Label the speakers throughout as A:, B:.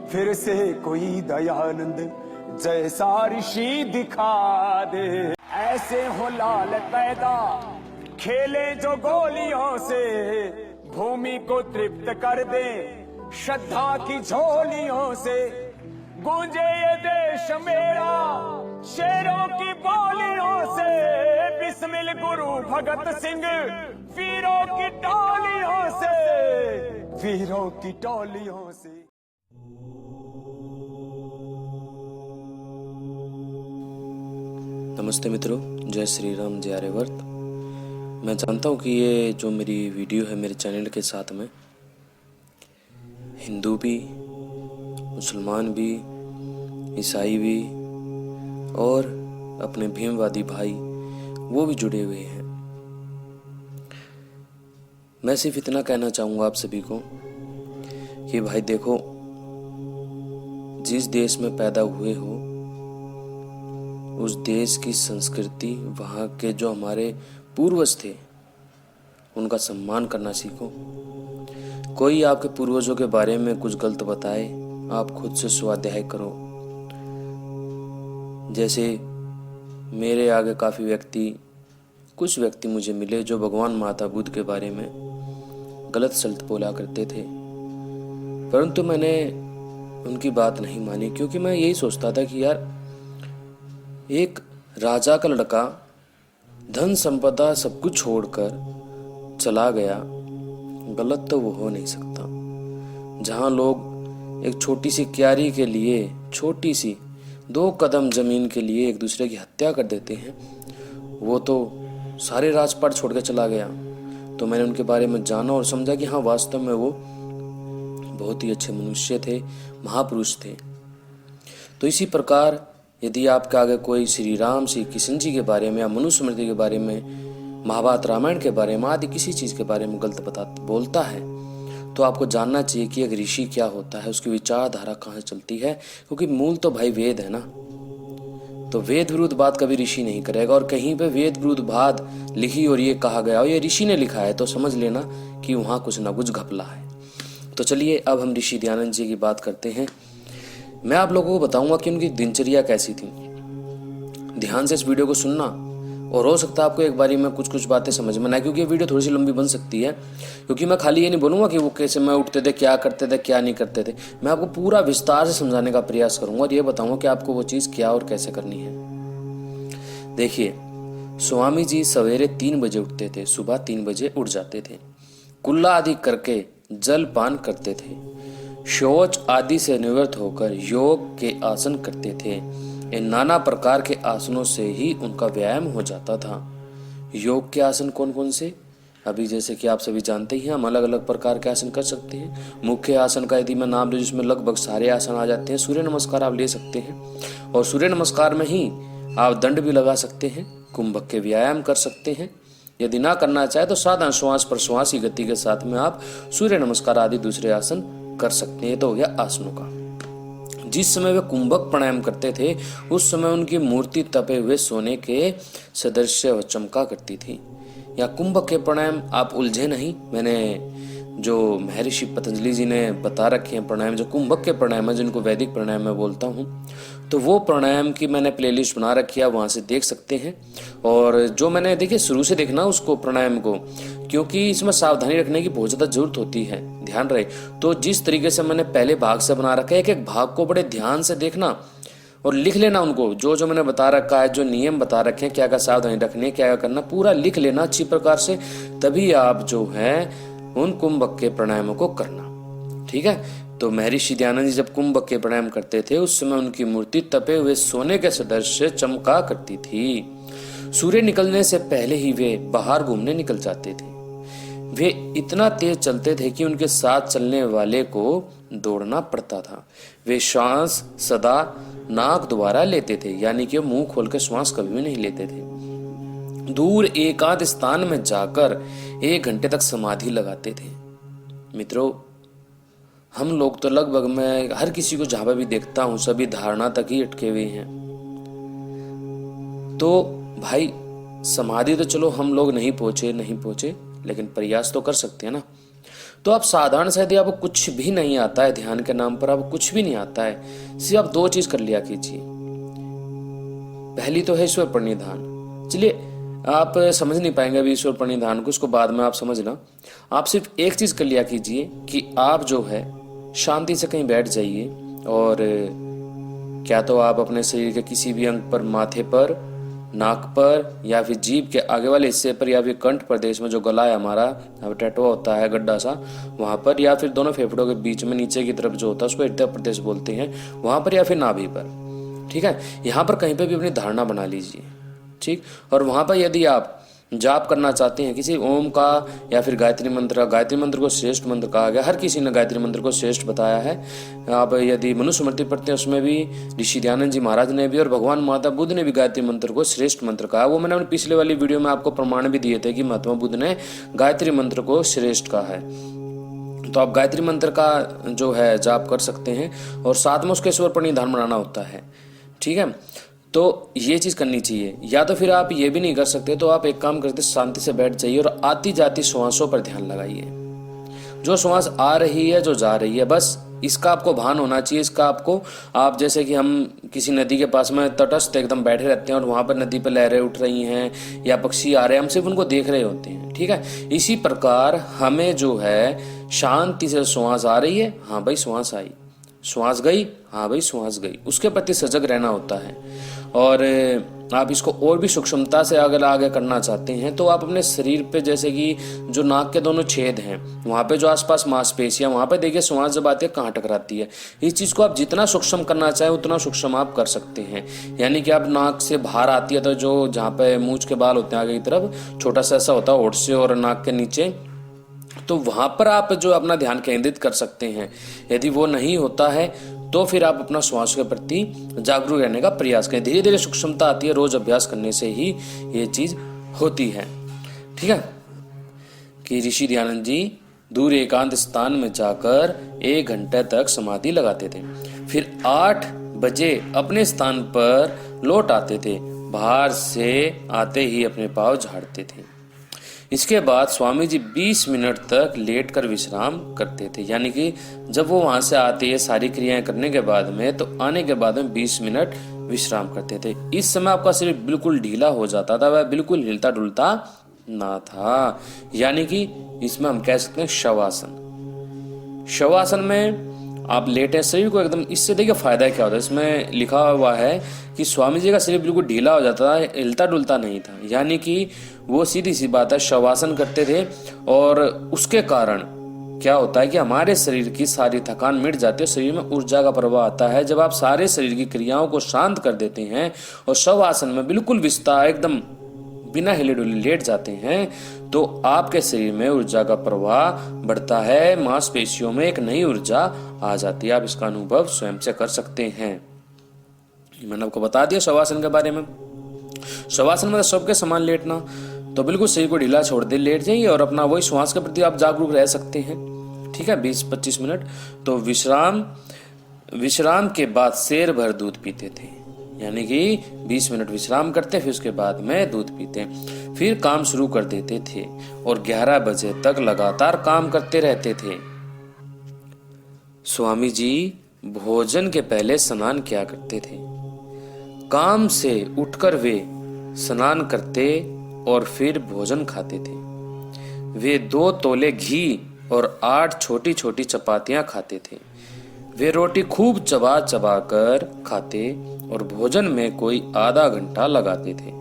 A: फिर से कोई दयानंद जैसा ऋषि दिखा दे। ऐसे हो लाल पैदा खेले जो गोलियों से, भूमि को तृप्त कर दे श्रद्धा की झोलियों से। गूंजे ये देश मेरा शेरों की बोलियों से, बिस्मिल गुरु भगत सिंह वीरों की टोलियों से, वीरों की टोलियों से।
B: नमस्ते मित्रों, जय श्री राम, जय आर्यवर्त। मैं जानता हूँ कि ये जो मेरी वीडियो है मेरे चैनल के साथ में हिंदू भी, मुसलमान भी, ईसाई भी और अपने भीमवादी भाई वो भी जुड़े हुए हैं। मैं सिर्फ इतना कहना चाहूँगा आप सभी को कि भाई देखो, जिस देश में पैदा हुए हो उस देश की संस्कृति, वहाँ के जो हमारे पूर्वज थे उनका सम्मान करना सीखो। कोई आपके पूर्वजों के बारे में कुछ गलत बताए, आप खुद से स्वाध्याय करो। जैसे मेरे आगे कुछ व्यक्ति मुझे मिले जो भगवान माता बुद्ध के बारे में गलत सलत बोला करते थे, परंतु मैंने उनकी बात नहीं मानी, क्योंकि मैं यही सोचता था कि यार एक राजा का लड़का धन संपदा सब कुछ छोड़कर चला गया, गलत तो वो हो नहीं सकता। जहां लोग एक छोटी सी क्यारी के लिए, छोटी सी 2 कदम जमीन के लिए एक दूसरे की हत्या कर देते हैं, वो तो सारे राजपाट छोड़ के चला गया। तो मैंने उनके बारे में जाना और समझा कि हाँ, वास्तव में वो बहुत ही अच्छे मनुष्य थे, महापुरुष थे। तो इसी प्रकार यदि आपके आगे कोई श्री राम, श्री कृष्ण जी के बारे में या मनुस्मृति के बारे में, महाभारत रामायण के बारे में आदि किसी चीज के बारे में गलत बोलता है, तो आपको जानना चाहिए कि एक ऋषि क्या होता है, उसकी विचारधारा कहाँ से चलती है। क्योंकि मूल तो भाई वेद है ना, तो वेद विरुद्ध बात कभी ऋषि नहीं करेगा। और कहीं पे वेद विरुद्ध बात लिखी और ये कहा गया और ये ऋषि ने लिखा है, तो समझ लेना कि वहां कुछ ना कुछ घपला है। तो चलिए अब हम ऋषि दयानंद जी की बात करते हैं। मैं आप लोगों को बताऊंगा कि उनकी दिनचर्या कैसी थी। ध्यान से इस वीडियो को सुनना, और हो सकता है आपको एक बारी में कुछ बातें समझ में ना आए, क्योंकि ये वीडियो थोड़ी सी लंबी बन सकती है। क्योंकि मैं खाली ये नहीं बोलूंगा कि वो कैसे मैं उठते थे, क्या करते थे, क्या नहीं करते थे। मैं आपको पूरा विस्तार से समझाने का प्रयास करूंगा और ये बताऊंगा कि आपको वो चीज़ क्या और कैसे करनी है। देखिए, स्वामी जी सवेरे 3 बजे उठते थे, सुबह 3 बजे उठ जाते थे। कुल्ला आदि करके जल पान करते थे। शौच आदि से निवृत्त होकर योग के आसन करते थे। इन नाना प्रकार के आसनों से ही उनका व्यायाम हो जाता था। योग के आसन कौन कौन से? अभी जैसे कि आप सभी जानते ही हैं, हम अलग अलग प्रकार के आसन कर सकते हैं। मुख्य आसन का यदि मैं नाम लूं, जिसमें लगभग सारे आसन आ जाते हैं। सूर्य नमस्कार आप ले सकते हैं, और सूर्य नमस्कार में ही आप दंड भी लगा सकते हैं, कुंभक के व्यायाम कर सकते हैं। यदि ना करना चाहे तो साधारण श्वास प्रश्वास की गति के साथ में आप सूर्य नमस्कार आदि दूसरे आसन कर सकते हैं। तो हो गया आसनों का। जिस समय वे कुंभक प्राणायाम करते थे, उस समय उनकी मूर्ति तपे हुए सोने के सदृश व चमका करती थी। या कुंभक के प्राणायाम आप उलझे नहीं, मैंने जो महर्षि पतंजलि जी ने बता रखे हैं प्राणायाम, जो कुंभक के प्राणायाम है, जिनको वैदिक प्राणायाम मैं बोलता हूँ, तो वो प्राणायाम की मैंने प्लेलिस्ट बना रखी है, वहाँ से देख सकते हैं। और जो मैंने देखिए शुरू से देखना उसको प्राणायाम को, क्योंकि इसमें सावधानी रखने की बहुत ज़्यादा जरूरत होती है, ध्यान रहे। तो जिस तरीके से मैंने पहले भाग से बना रखा है, एक एक भाग को बड़े ध्यान से देखना और लिख लेना उनको, जो मैंने बता रखा है, जो नियम बता रखे हैं, क्या क्या सावधानी रखनी है, क्या क्या करना, पूरा लिख लेना अच्छी प्रकार से। तभी आप जो है उन कुंभक के प्राणायामों को करना, ठीक है। तो महर्षि दयानंद जी जब कुंभक के प्राणायाम करते थे, उस समय उनकी मूर्ति तपे हुए सोने के सदृश चमका करती थी। सूर्य निकलने से पहले ही वे बाहर घूमने निकल जाते थे। वे इतना तेज चलते थे कि उनके साथ चलने वाले को दौड़ना पड़ता था। वे श्वास सदा नाक द्वारा लेते थे, यानी कि मुंह खोल के श्वास कभी भी नहीं लेते थे। दूर एकांत स्थान में जाकर 1 घंटे तक समाधि लगाते थे। मित्रों, हम लोग तो लगभग, मैं हर किसी को जहां पर भी देखता हूं, सभी धारणा तक ही अटके हुए हैं। तो भाई समाधि तो चलो हम लोग नहीं पहुंचे, लेकिन प्रयास तो कर सकते हैं ना। तो आप साधारण से, यदि आपको कुछ भी नहीं आता है, ध्यान के नाम पर आपको कुछ भी नहीं आता है, सिर्फ आप 2 चीज कर लिया कीजिए। पहली तो है ईश्वर प्रणिधान। चलिए, आप समझ नहीं पाएंगे अभी ईश्वर प्रणिधान को, उसको बाद में आप समझना। आप सिर्फ एक चीज कर लिया कीजिए कि आप जो है शांति से कहीं बैठ जाइए, और क्या तो आप अपने शरीर के किसी भी अंग पर, माथे पर, नाक पर, या फिर जीभ के आगे वाले हिस्से पर, या फिर कंठ प्रदेश में जो गला है हमारा, यहाँ पर टैटुआ होता है गड्ढा सा, वहां पर, या फिर दोनों फेफड़ों के बीच में नीचे की तरफ जो होता है उसको हृदय प्रदेश बोलते हैं, वहां पर, या फिर नाभि पर। ठीक है, यहाँ पर कहीं पर भी अपनी धारणा बना लीजिए। ठीक, और वहां पर यदि आप जाप करना चाहते हैं किसी ओम का या फिर गायत्री मंत्र, गायत्री मंत्र को श्रेष्ठ मंत्र कहा गया, हर किसी ने गायत्री मंत्र को श्रेष्ठ बताया है। आप यदि मनुस्मृति पढ़ते हैं उसमें भी ऋषि दयानंद जी महाराज ने भी और भगवान माता बुद्ध ने भी गायत्री मंत्र को श्रेष्ठ मंत्र कहा। वो मैंने अपनी पिछले वाली वीडियो में आपको प्रमाण भी दिए थे कि महात्मा बुद्ध ने गायत्री मंत्र को श्रेष्ठ कहा है। तो आप गायत्री मंत्र का जो है जाप कर सकते हैं, और साथ में उसके ईश्वर प्रणिधान बनाना होता है। ठीक है, तो ये चीज करनी चाहिए। या तो फिर आप ये भी नहीं कर सकते तो आप एक काम करते, शांति से बैठ जाइए और आती जाती श्वासों पर ध्यान लगाइए। जो श्वास आ रही है, जो जा रही है, बस इसका आपको भान होना चाहिए। इसका आपको, आप जैसे कि हम किसी नदी के पास में तटस्थ एकदम बैठे रहते हैं और वहां पर नदी पर लहरें उठ रही हैं या पक्षी आ रहे हैं, हम सिर्फ उनको देख रहे होते हैं। ठीक है, इसी प्रकार हमें जो है शांति से श्वास आ रही है, हाँ भाई श्वास आई, श्वास गई, हाँ भाई श्वास गई, उसके प्रति सजग रहना होता है। और आप इसको और भी सूक्ष्मता से अगर आगे करना चाहते हैं तो आप अपने शरीर पे, जैसे कि जो नाक के दोनों छेद हैं वहाँ पे जो आसपास मांसपेशियां, वहाँ पे देखिए श्वास जब आती है कहाँ टकराती है। इस चीज़ को आप जितना सूक्ष्म करना चाहें उतना सूक्ष्म आप कर सकते हैं। यानी कि आप नाक से बाहर आती है तो जो जहाँ पे मूंछ के बाल होते हैं आगे की तरफ, छोटा सा ऐसा होता है होठ से और नाक के नीचे, तो वहां पर आप जो अपना ध्यान केंद्रित कर सकते हैं। यदि वो नहीं होता है तो फिर आप अपना श्वास के प्रति जागरूक रहने का प्रयास करें। धीरे धीरे सूक्ष्मता आती है, रोज अभ्यास करने से ही ये चीज होती है। ठीक है, कि ऋषि दयानंद जी दूर एकांत स्थान में जाकर 1 घंटे तक समाधि लगाते थे, फिर 8 बजे अपने स्थान पर लौट आते थे, बाहर से आते ही अपने पाँव झाड़ते थे। इसके बाद स्वामी जी 20 मिनट तक लेटकर विश्राम करते थे। यानी कि जब वो वहां से आते हैं सारी क्रियाएं करने के बाद में, तो आने के बाद में 20 मिनट विश्राम करते थे। इस समय आपका शरीर बिल्कुल ढीला हो जाता था, वह बिल्कुल हिलता डुलता ना था। यानी कि इसमें हम कह सकते हैं शवासन। शवासन में आप लेटे शरीर को एकदम, इससे देखिए फायदा क्या होता है, इसमें लिखा हुआ है कि स्वामी जी का शरीर बिल्कुल ढीला हो जाता था, हिलता डुलता नहीं था। यानी कि वो सीधी सी बात है, शवासन करते थे, और उसके कारण क्या होता है कि हमारे शरीर की सारी थकान मिट जाती है, शरीर में ऊर्जा का प्रवाह आता है। जब आप सारे शरीर की क्रियाओं को शांत कर देते हैं और शवासन में बिल्कुल विस्तार एकदम बिना हिले डुले लेट जाते हैं, तो आपके शरीर में ऊर्जा का प्रवाह बढ़ता है, मांसपेशियों में एक नई ऊर्जा आ जाती है। आप इसका अनुभव स्वयं से कर सकते हैं। मैंने आपको बता दिया शवासन के बारे में। शवासन में सबके समान लेटना, तो बिल्कुल शरीर को ढीला छोड़ दे, लेट जाइए और अपना वही श्वास के प्रति आप जागरूक रह सकते हैं। ठीक है, 20-25 मिनट। तो विश्राम के बाद शेर भर दूध पीते थे। यानी कि 20 मिनट विश्राम करते, फिर उसके बाद में दूध पीते, फिर काम शुरू कर देते थे और 11 बजे तक लगातार काम करते रहते थे। स्वामी जी भोजन के पहले स्नान किया करते थे। काम से उठकर वे स्नान करते और फिर भोजन खाते थे। वे 2 तोले घी और 8 छोटी छोटी चपातियां खाते थे। वे रोटी खूब चबा चबा कर खाते और भोजन में कोई आधा घंटा लगाते थे।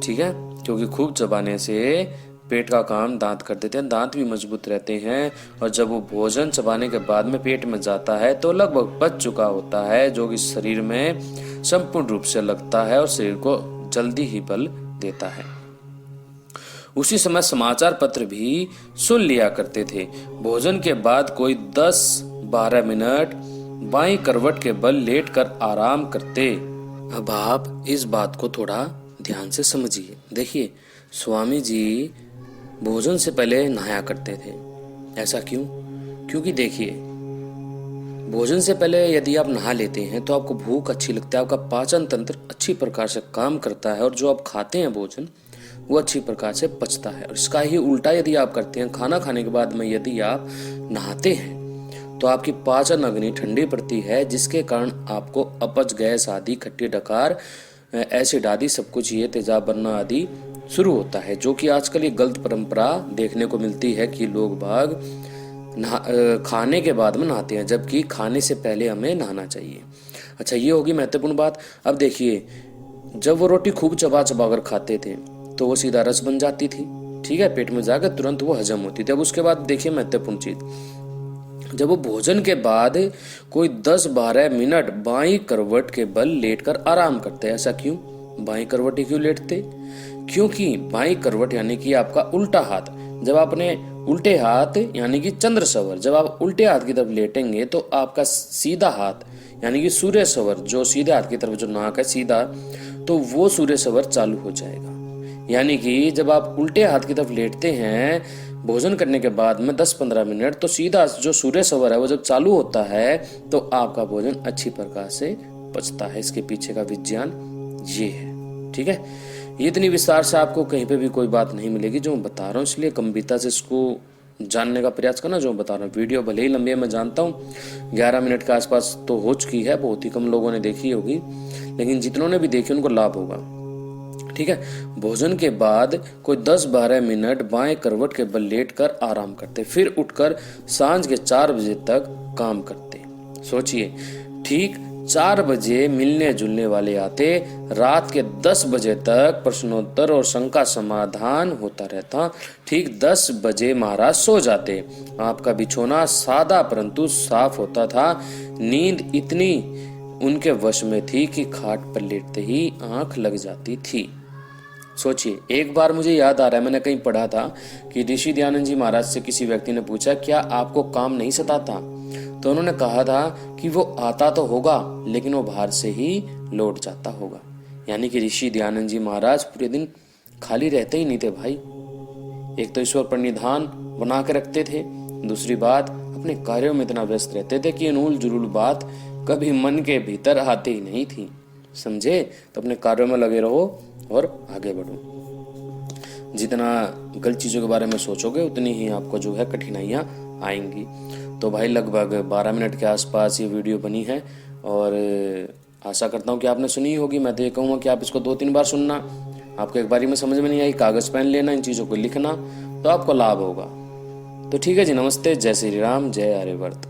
B: ठीक है, क्योंकि खूब चबाने से पेट का काम दांत कर देते हैं, दांत भी मजबूत रहते हैं, और जब वो भोजन चबाने के बाद में पेट में जाता है तो लगभग पच चुका होता है, जो कि शरीर में संपूर्ण रूप से लगता है और शरीर को जल्दी ही बल देता है। उसी समय समाचार पत्र भी सुन लिया करते थे। भोजन के बाद कोई 10-12 मिनट बाईं करवट के बल लेटकर आराम करते। अब आप इस बात को थोड़ा ध्यान से समझिए। देखिए, स्वामी जी भोजन से पहले नहाया करते थे। ऐसा क्यों? क्योंकि देखिए, भोजन से पहले यदि आप नहा लेते हैं तो आपको भूख अच्छी लगती है, आपका पाचन तंत्र अच्छी प्रकार से काम करता है, और जो आप खाते हैं भोजन वो अच्छी प्रकार से पचता है। और इसका ही उल्टा यदि आप करते हैं, खाना खाने के बाद में यदि आप नहाते हैं तो आपकी पाचन अग्नि ठंडी पड़ती है, जिसके कारण आपको अपच, गैस आदि, खट्टी डकार, एसिड आदि सब कुछ ये तेजाब बनना आदि शुरू होता है। जो कि आजकल ये गलत परंपरा देखने को मिलती है कि लोग भाग खाने के बाद में नहाते हैं, जबकि खाने से पहले हमें नहाना चाहिए। अच्छा, ये होगी महत्वपूर्ण बात। अब देखिए, जब वो रोटी खूब चबा चबा कर खाते थे तो वो सीधा रस बन जाती थी, ठीक है, पेट में जाकर तुरंत वो हजम होती थी। अब उसके बाद देखिए महत्वपूर्ण चीज, जब वो भोजन के बाद कोई 10-12 मिनट बाईं करवट के बल लेटकर आराम करते हैं। ऐसा क्यों? बाईं करवट क्यों लेटते? क्योंकि बाईं करवट यानी कि आपका उल्टा हाथ, जब आपने उल्टे हाथ यानी कि चंद्र सवर, जब आप उल्टे हाथ की तरफ लेटेंगे तो आपका सीधा हाथ यानी कि सूर्य सवर, जो सीधे हाथ की तरफ जो नाक है सीधा, तो वो सूर्य सवर चालू हो जाएगा। यानी कि जब आप उल्टे हाथ की तरफ लेटते हैं भोजन करने के बाद में 10-15 मिनट, तो सीधा जो सूर्य सवर है वो जब चालू होता है तो आपका भोजन अच्छी प्रकार से पचता है। इसके पीछे का विज्ञान ये है, ठीक है। ये इतनी विस्तार से आपको कहीं पे भी कोई बात नहीं मिलेगी जो मैं बता रहा हूँ, इसलिए गंभीरता से इसको जानने का प्रयास करना जो मैं बता रहा हूँ। वीडियो भले ही लंबी है, मैं जानता हूँ 11 मिनट के आसपास तो हो चुकी है, बहुत ही कम लोगों ने देखी होगी, लेकिन जितनों ने भी देखी उनको लाभ होगा, ठीक है। भोजन के बाद कोई 10-12 मिनट बाएं करवट के बल लेटकर आराम करते, फिर उठकर सांझ के 4 बजे तक काम करते। सोचिए, ठीक 4 बजे मिलने जुलने वाले आते, रात के 10 बजे तक प्रश्नोत्तर और शंका समाधान होता रहता, ठीक 10 बजे महाराज सो जाते। आपका बिछोना सादा परंतु साफ होता था। नींद इतनी उनके वश में थी कि खाट पर लेटते ही आंख लग जाती थी। सोचिए, एक बार मुझे याद आ रहा है, मैंने कहीं पढ़ा था कि ऋषि दयानंद जी महाराज से किसी व्यक्ति ने पूछा, क्या आपको काम नहीं सताता? तो उन्होंने कहा था कि वो आता तो होगा लेकिन वो बाहर से ही लौट जाता होगा। यानी कि ऋषि दयानंद जी महाराज पूरे दिन खाली रहते ही नहीं थे भाई। एक तो ईश्वर पर निधान बना के रखते थे, दूसरी बात अपने कार्यों में इतना व्यस्त रहते थे कि अनूल जुलूल बात कभी मन के भीतर आती ही नहीं थी। समझे? तो अपने कार्यों में लगे रहो और आगे बढ़ो। जितना गलत चीजों के बारे में सोचोगे उतनी ही आपको जो है कठिनाइयां आएंगी। तो भाई लगभग 12 मिनट के आसपास ये वीडियो बनी है और आशा करता हूँ कि आपने सुनी होगी। मैं तो ये कहूँगा कि आप इसको 2-3 बार सुनना। आपको एक बारी में समझ में नहीं आई, कागज पेन लेना, इन चीज़ों को लिखना, तो आपको लाभ होगा। तो ठीक है जी, नमस्ते, जय श्री राम, जय आर्यवर्त।